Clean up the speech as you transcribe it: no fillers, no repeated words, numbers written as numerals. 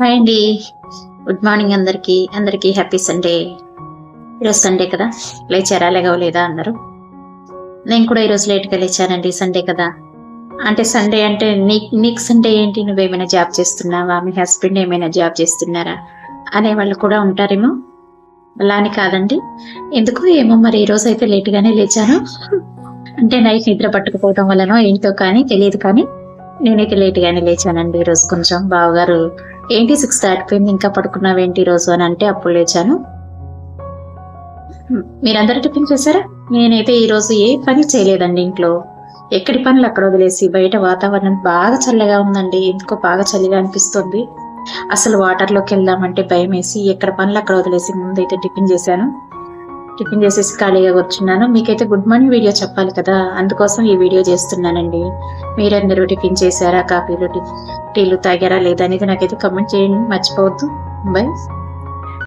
Hi అండి. Good morning అందరికీ happy Sunday. ఈరోజు సండే కదా, లేచారా లేగవలేదా అన్నారు. నేను కూడా ఈరోజు లేట్గా లేచానండి. సండే కదా, అంటే సండే అంటే నీకు సండే ఏంటి, నువ్వేమైనా జాబ్ చేస్తున్నావా, మీ హస్బెండ్ ఏమైనా జాబ్ చేస్తున్నారా అనే వాళ్ళు కూడా ఉంటారేమో. అలా అని కాదండి, ఎందుకు ఏమో మరి ఈరోజు అయితే లేట్గానే లేచాను. అంటే నైట్ నిద్ర పట్టుకుపోవడం వల్లనో ఏంటో కానీ తెలియదు, కానీ నేనైతే లేట్గానే లేచానండి. ఈరోజు కొంచెం బావగారు ఏంటి 6 దాటిపోయింది ఇంకా పడుకున్నావేంటి ఈరోజు అని అంటే అప్పుడు లేచాను. మీరందరూ టిఫిన్ చేశారా? నేనైతే ఈరోజు ఏ పని చేయలేదండి ఇంట్లో. ఎక్కడి పనులు అక్కడ వదిలేసి బయట వాతావరణం బాగా చల్లగా ఉందండి. ఎందుకో బాగా చలిగా అనిపిస్తుంది. అసలు వాటర్లోకి వెళ్దామంటే భయం వేసి ఎక్కడ పనులు అక్కడ వదిలేసి ముందైతే టిఫిన్ చేశాను. టిఫిన్ చేసేసి ఖాళీగా కూర్చున్నాను. మీకైతే గుడ్ మార్నింగ్ వీడియో చెప్పాలి కదా, అందుకోసం ఈ వీడియో చేస్తున్నానండి. మీరందరూ టిఫిన్ చేశారా, కాఫీలు టీలు తాగారా లేదా అనేది నాకైతే కమెంట్ చేయండి, మర్చిపోవద్దు. బై.